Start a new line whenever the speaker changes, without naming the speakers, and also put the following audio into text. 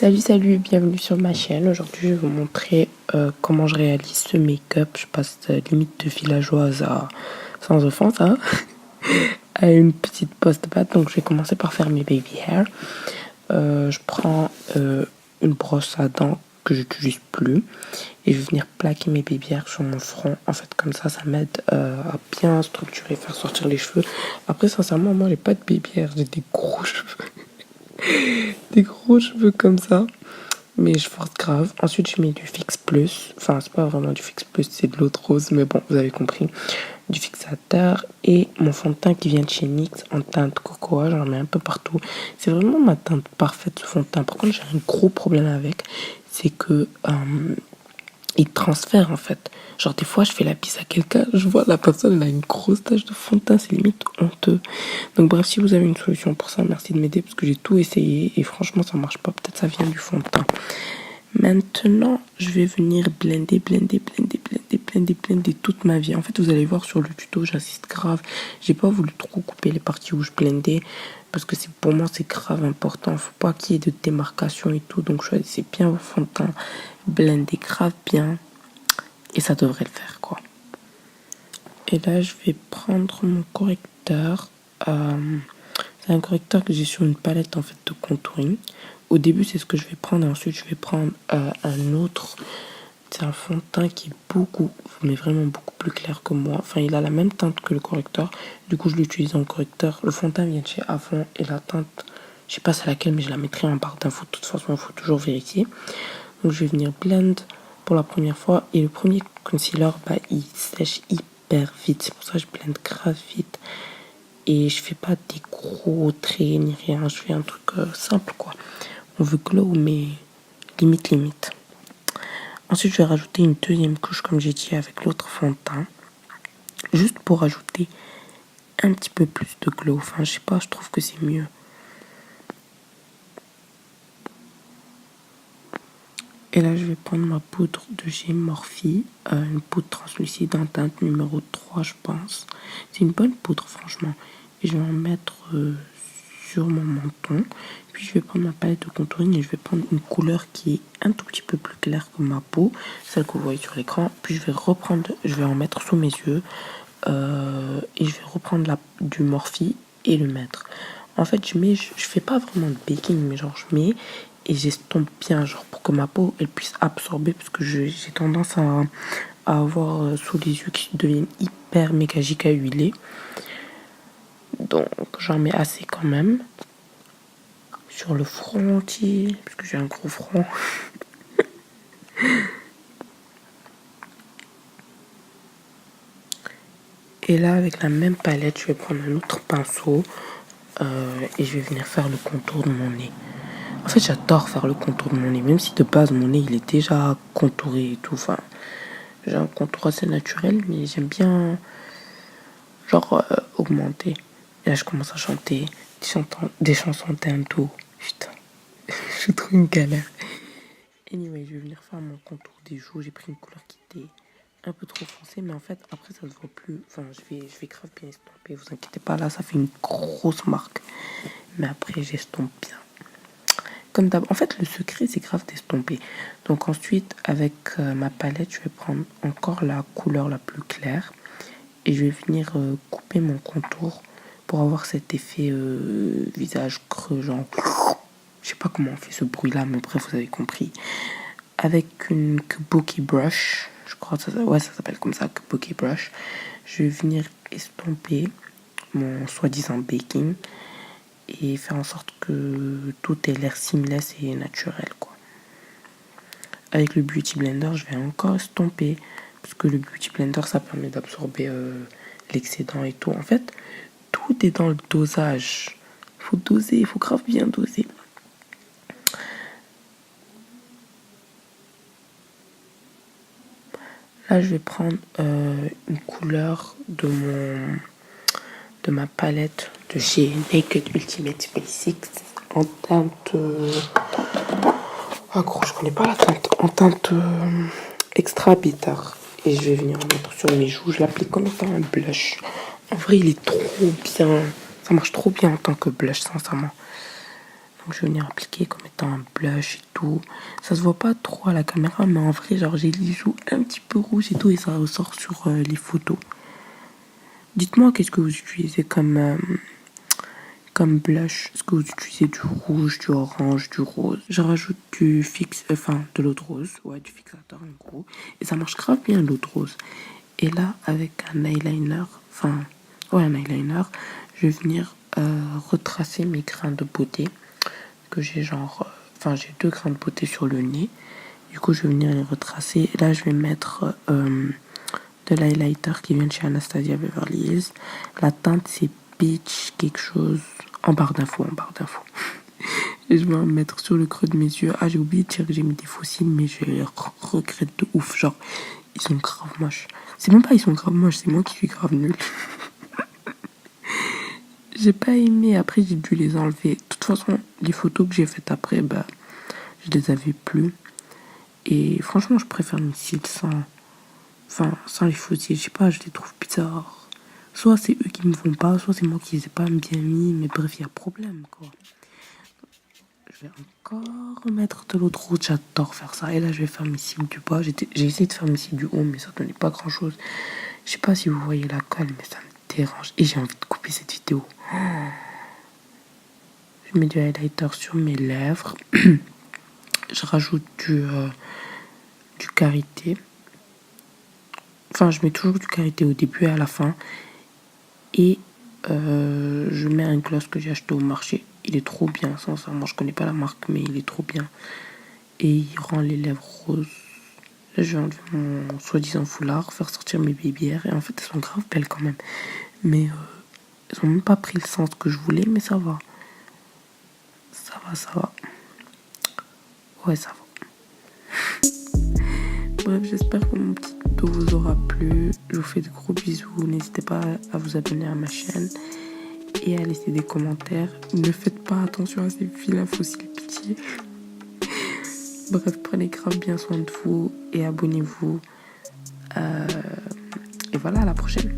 Salut, bienvenue sur ma chaîne. Aujourd'hui, je vais vous montrer comment je réalise ce make-up. Je passe limite de villageoise à, sans offense, hein, à une petite post-bad. Donc, je vais commencer par faire mes baby hair. Je prends une brosse à dents que j'utilise plus et je vais venir plaquer mes baby hair sur mon front. En fait, comme ça m'aide à bien structurer, faire sortir les cheveux. Après, sincèrement, moi, j'ai pas de baby hair, j'ai des gros cheveux. Des gros cheveux comme ça. Mais je force grave. Ensuite, je mets du Fix Plus. Enfin, c'est pas vraiment du Fix Plus, c'est de l'eau de rose. Mais bon, vous avez compris. Du fixateur et mon fond de teint qui vient de chez NYX en teinte cocoa. J'en mets un peu partout. C'est vraiment ma teinte parfaite, ce fond de teint. Par contre, j'ai un gros problème avec. C'est que il transfère en fait. Genre des fois je fais la bise à quelqu'un, je vois la personne elle a une grosse tache de fond de teint, c'est limite honteux. Donc bref, si vous avez une solution pour ça, merci de m'aider parce que j'ai tout essayé et franchement ça marche pas, peut-être ça vient du fond de teint. Maintenant, je vais venir blender toute ma vie. En fait, vous allez voir sur le tuto, j'insiste grave. J'ai pas voulu trop couper les parties où je blendais parce que pour moi c'est grave important. Faut pas qu'il y ait de démarcation et tout. Donc choisissez bien vos fonds de teint, blendez grave bien et ça devrait le faire quoi. Et là, je vais prendre mon correcteur. C'est un correcteur que j'ai sur une palette en fait de contouring. Au début, c'est ce que je vais prendre et ensuite je vais prendre un autre. C'est un fond de teint qui est beaucoup, mais vraiment beaucoup plus clair que moi. Enfin, il a la même teinte que le correcteur. Du coup, je l'utilise en correcteur. Le fond de teint vient de chez Avon et la teinte, je sais pas c'est laquelle, mais je la mettrai en barre d'infos. De toute façon, il faut toujours vérifier. Donc, je vais venir blend pour la première fois. Et le premier concealer, il sèche hyper vite. C'est pour ça que je blende grave vite. Et je fais pas des gros traits ni rien. Je fais un truc simple, quoi. On veut glow, mais limite. Ensuite, je vais rajouter une deuxième couche, comme j'ai dit, avec l'autre fond de teint. Juste pour ajouter un petit peu plus de glow. Enfin, je sais pas, je trouve que c'est mieux. Et là, je vais prendre ma poudre de chez Morphe. Une poudre translucide en teinte numéro 3, je pense. C'est une bonne poudre, franchement. Et je vais en mettre sur mon menton. Puis je vais prendre ma palette de contouring et je vais prendre une couleur qui est un tout petit peu plus claire que ma peau, celle que vous voyez sur l'écran. Puis je vais en mettre sous mes yeux et je vais reprendre du Morphe et le mettre. En fait, je fais pas vraiment de baking, mais genre je mets et j'estompe bien, genre pour que ma peau elle puisse absorber, parce que j'ai tendance à avoir sous les yeux qui deviennent hyper méga giga huilés. Donc j'en mets assez quand même. Sur le front entier, parce que j'ai un gros front. Et là, avec la même palette, je vais prendre un autre pinceau et je vais venir faire le contour de mon nez. En fait, j'adore faire le contour de mon nez, même si de base, mon nez, il est déjà contouré et tout. Enfin, j'ai un contour assez naturel, mais j'aime bien, genre, augmenter. Et là, je commence à chanter des chansons d'Indo. Putain, je trouve une galère. Anyway, je vais venir faire mon contour des joues. J'ai pris une couleur qui était un peu trop foncée, mais en fait, après, ça se voit plus. Enfin, je vais grave bien estomper. Vous inquiétez pas, là, ça fait une grosse marque. Mais après, j'estompe bien. Comme d'hab. En fait, le secret, c'est grave d'estomper. Donc ensuite, avec ma palette, je vais prendre encore la couleur la plus claire. Et je vais venir couper mon contour pour avoir cet effet visage creux, genre... Je sais pas comment on fait ce bruit-là, mais bref, vous avez compris. Avec une Kabuki brush, je crois que ça s'appelle comme ça, Kabuki brush, je vais venir estomper mon soi-disant baking et faire en sorte que tout ait l'air seamless et naturel, quoi. Avec le Beauty Blender, je vais encore estomper, parce que le Beauty Blender, ça permet d'absorber l'excédent et tout. En fait, tout est dans le dosage. Il faut doser, il faut grave bien doser. Là, je vais prendre une couleur de ma palette de chez Naked Ultimate Basics en teinte... Ah gros, je connais pas la teinte. En teinte extra bitter. Et je vais venir en mettre sur mes joues. Je l'applique comme étant un blush. En vrai, il est trop bien. Ça marche trop bien en tant que blush, sincèrement. Donc je vais venir appliquer comme étant un blush et tout. Ça se voit pas trop à la caméra, mais en vrai, genre j'ai les joues un petit peu rouges et tout, et ça ressort sur les photos. Dites-moi qu'est-ce que vous utilisez comme blush. Est-ce que vous utilisez du rouge, du orange, du rose? Je rajoute du de l'eau de rose, ouais, du fixateur en gros. Et ça marche grave bien l'eau de rose. Et là, avec un eyeliner, un eyeliner, je vais venir retracer mes grains de beauté. Que j'ai j'ai 2 grains de beauté sur le nez. Du coup, je vais venir les retracer. Et là, je vais mettre de l'highlighter qui vient de chez Anastasia Beverly Hills. La teinte, c'est Peach quelque chose. En barre d'infos. Et je vais en mettre sur le creux de mes yeux. Ah, j'ai oublié de dire que j'ai mis des faux cils, mais je regrette de ouf. Genre, ils sont grave moches. C'est même pas ils sont grave moches, c'est moi qui suis grave nulle. J'ai pas aimé, après j'ai dû les enlever. De toute façon, les photos que j'ai faites après, je les avais plus. Et franchement, je préfère mes cils sans les faux cils. Je sais pas, je les trouve bizarres. Soit c'est eux qui me vont pas, soit c'est moi qui les ai pas bien mis. Mais bref, il y a problème, quoi. Je vais encore remettre de l'eau de rose. J'adore faire ça. Et là, je vais faire mes cils du bas. J'ai essayé de faire mes cils du haut, mais ça donnait pas grand chose. Je sais pas si vous voyez la colle, mais ça me dérange. Et j'ai envie de couper cette vidéo. Je mets du highlighter sur mes lèvres. Je rajoute du karité. Enfin, je mets toujours du karité au début et à la fin. Et je mets un gloss que j'ai acheté au marché. Il est trop bien, sincèrement. Je connais pas la marque, mais il est trop bien. Et il rend les lèvres roses. Là, je vais enlever mon soi-disant foulard, faire sortir mes babyères. Et en fait, elles sont grave belles quand même. Mais elles ont même pas pris le sens que je voulais, mais ça va. Ça va. Ouais, ça va. Bref, j'espère que mon petit tuto vous aura plu. Je vous fais de gros bisous. N'hésitez pas à vous abonner à ma chaîne et à laisser des commentaires. Ne faites pas attention à ces vilains fossiles, pitié. Bref, prenez grave bien soin de vous et abonnez-vous. Et voilà, à la prochaine.